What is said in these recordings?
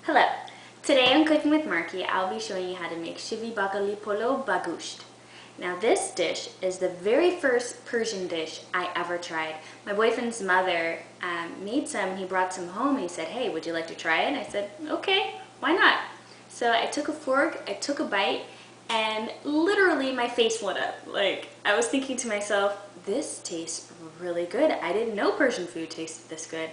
Hello, today on Cooking with Marky, I'll be showing you how to make Shevid Baghali Polo Gousht-e. Now this dish is the very first Persian dish I ever tried. My boyfriend's mother made some, he brought some home, and he said, hey, would you like to try it? And I said, okay, why not? So I took a fork, I took a bite, and literally my face lit up. Like, I was thinking to myself, this tastes really good. I didn't know Persian food tasted this good.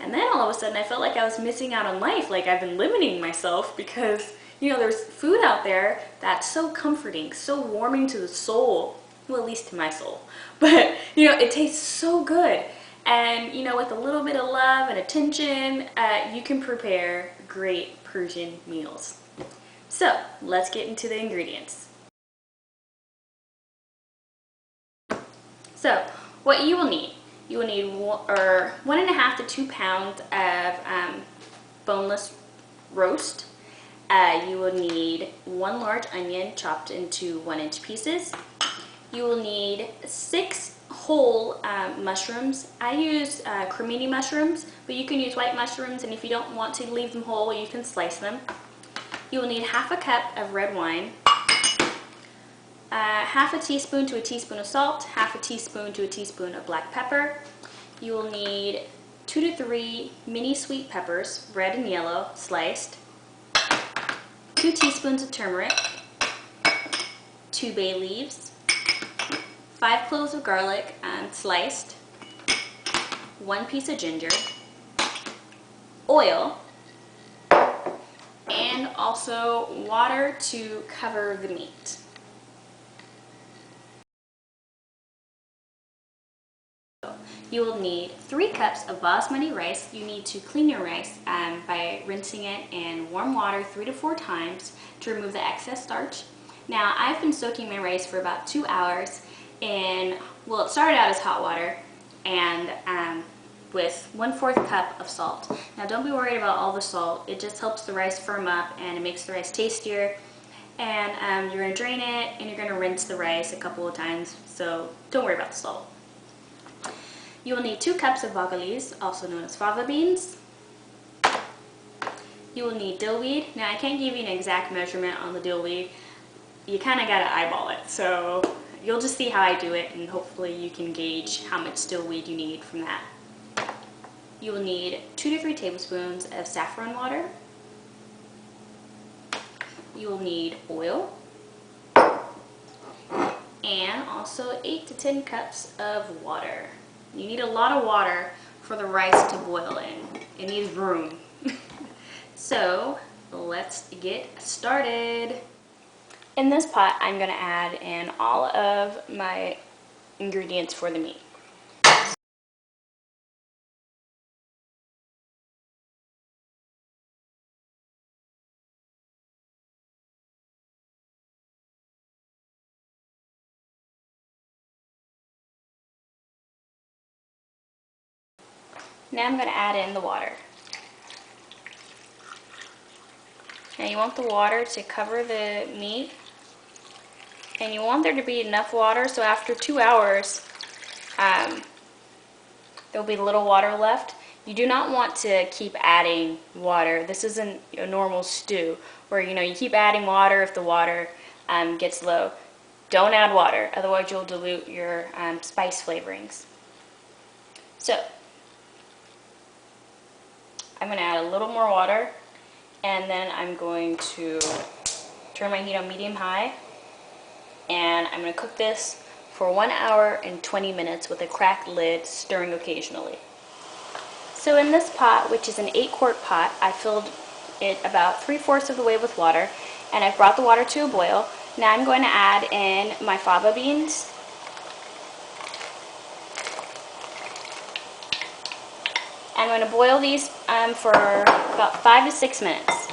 And then all of a sudden I felt like I was missing out on life, like I've been limiting myself because, you know, there's food out there that's so comforting, so warming to the soul, well, at least to my soul. But, you know, it tastes so good. And, you know, with a little bit of love and attention, you can prepare great Persian meals. So, let's get into the ingredients. So, what you will need 1.5 to 2 pounds of boneless roast. You will need 1 large onion chopped into 1-inch pieces. You will need 6 whole mushrooms. I use cremini mushrooms, but you can use white mushrooms, and if you don't want to leave them whole, you can slice them. You will need 1/2 cup of red wine, 1/2 teaspoon to a teaspoon of salt, 1/2 teaspoon to a teaspoon of black pepper. You will need 2 to 3 mini sweet peppers, red and yellow, sliced, 2 teaspoons of turmeric, 2 bay leaves, 5 cloves of garlic sliced, 1 piece of ginger, oil, and also water to cover the meat. You will need 3 cups of basmati rice. You need to clean your rice by rinsing it in warm water 3 to 4 times to remove the excess starch. Now, I've been soaking my rice for about 2 hours in, well, it started out as hot water and with 1/4 cup of salt. Now, don't be worried about all the salt. It just helps the rice firm up and it makes the rice tastier. And you're going to drain it and you're going to rinse the rice a couple of times, so don't worry about the salt. You will need 2 cups of Baghalis, also known as Fava beans. You will need dillweed. Now, I can't give you an exact measurement on the dillweed. You kind of got to eyeball it, so you'll just see how I do it, and hopefully you can gauge how much dillweed you need from that. You will need 2 to 3 tablespoons of saffron water. You will need oil. And also 8 to 10 cups of water. You need a lot of water for the rice to boil in. It needs room. So let's get started. In this pot, I'm going to add in all of my ingredients for the meat. Now I'm going to add in the water. Now you want the water to cover the meat, and you want there to be enough water so after 2 hours there'll be little water left. You do not want to keep adding water. This isn't a normal stew where, you know, you keep adding water if the water gets low. Don't add water, otherwise you'll dilute your spice flavorings. So I'm going to add a little more water, and then I'm going to turn my heat on medium-high, and I'm going to cook this for 1 hour and 20 minutes with a cracked lid, stirring occasionally. So in this pot, which is an 8-quart pot, I filled it about 3/4 of the way with water, and I've brought the water to a boil. Now I'm going to add in my fava beans. I'm going to boil these for about 5 to 6 minutes.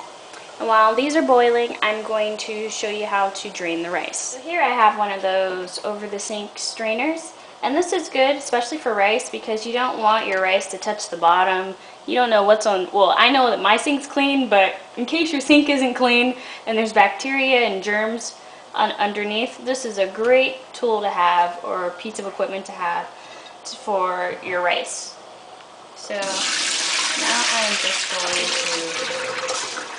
And while these are boiling, I'm going to show you how to drain the rice. So here I have one of those over-the-sink strainers. And this is good, especially for rice, because you don't want your rice to touch the bottom. You don't know what's on, well, I know that my sink's clean, but in case your sink isn't clean and there's bacteria and germs underneath, this is a great tool to have, or a piece of equipment to have for your rice. So now I'm just going to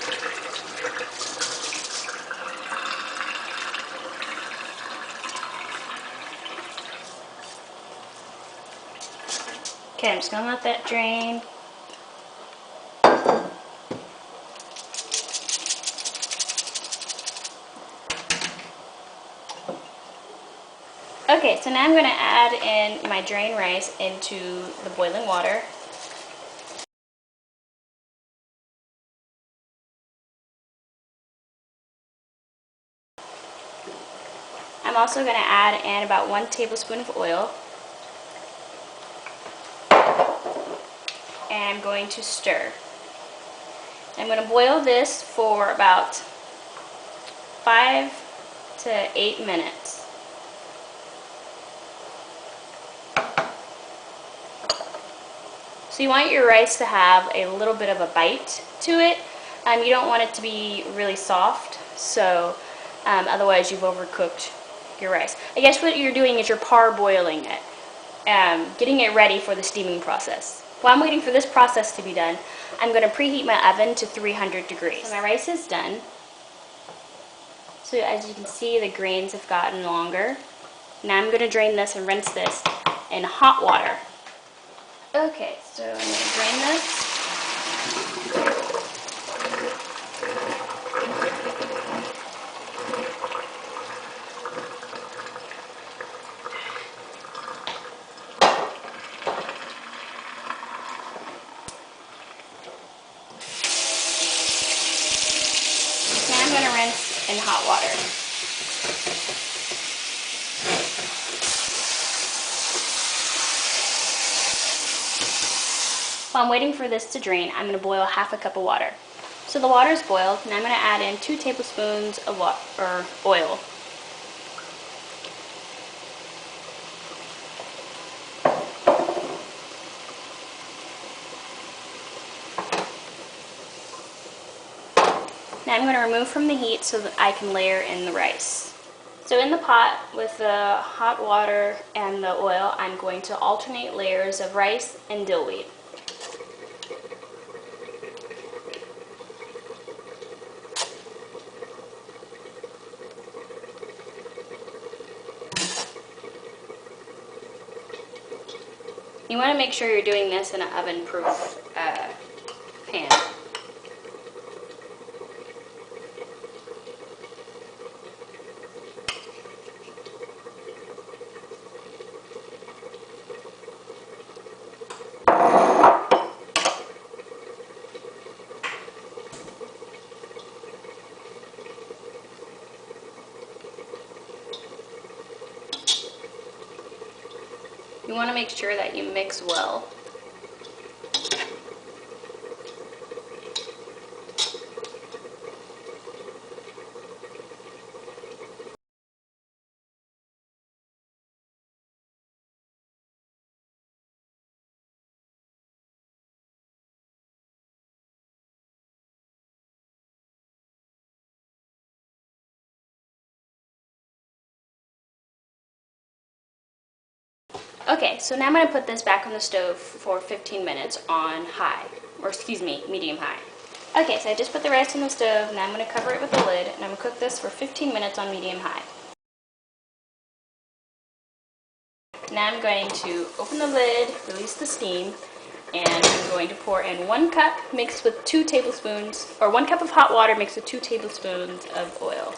Okay, I'm just gonna let that drain. Okay, so now I'm gonna add in my drained rice into the boiling water. I'm also going to add in about 1 tablespoon of oil, and I'm going to stir. I'm going to boil this for about 5 to 8 minutes. So you want your rice to have a little bit of a bite to it. You don't want it to be really soft, so otherwise you've overcooked your rice. I guess what you're doing is you're parboiling it, getting it ready for the steaming process. While I'm waiting for this process to be done, I'm going to preheat my oven to 300 degrees. So my rice is done. So as you can see, the grains have gotten longer. Now I'm going to drain this and rinse this in hot water. Okay, so I'm going to drain this. Now I'm going to rinse in hot water. While I'm waiting for this to drain, I'm going to boil half a cup of water. So the water is boiled, and I'm going to add in 2 tablespoons of oil. Now I'm going to remove from the heat so that I can layer in the rice. So in the pot with the hot water and the oil, I'm going to alternate layers of rice and dillweed. You want to make sure you're doing this in an oven-proof pan. You want to make sure that you mix well. Okay, so now I'm going to put this back on the stove for 15 minutes on high, or excuse me, medium high. Okay, so I just put the rice on the stove, now I'm going to cover it with a lid, and I'm going to cook this for 15 minutes on medium high. Now I'm going to open the lid, release the steam, and I'm going to pour in 1 cup mixed with 2 tablespoons, or 1 cup of hot water mixed with 2 tablespoons of oil.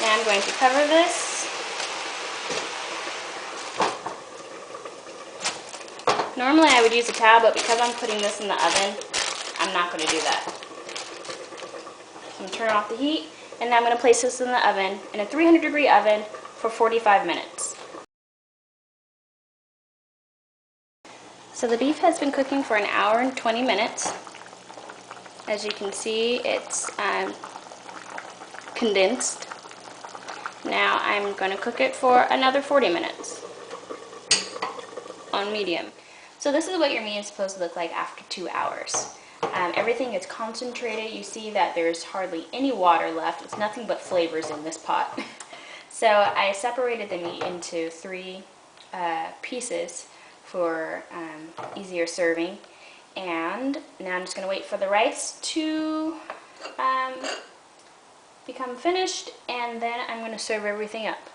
Now I'm going to cover this. Normally I would use a towel, but because I'm putting this in the oven, I'm not going to do that. So I'm going to turn off the heat, and now I'm going to place this in the oven, in a 300-degree oven, for 45 minutes. So the beef has been cooking for 1 hour and 20 minutes. As you can see, it's condensed. Now I'm going to cook it for another 40 minutes on medium. So this is what your meat is supposed to look like after 2 hours. Everything is concentrated. You see that there's hardly any water left. It's nothing but flavors in this pot. So I separated the meat into 3 pieces for easier serving. And now I'm just going to wait for the rice to become finished, and then I'm going to serve everything up.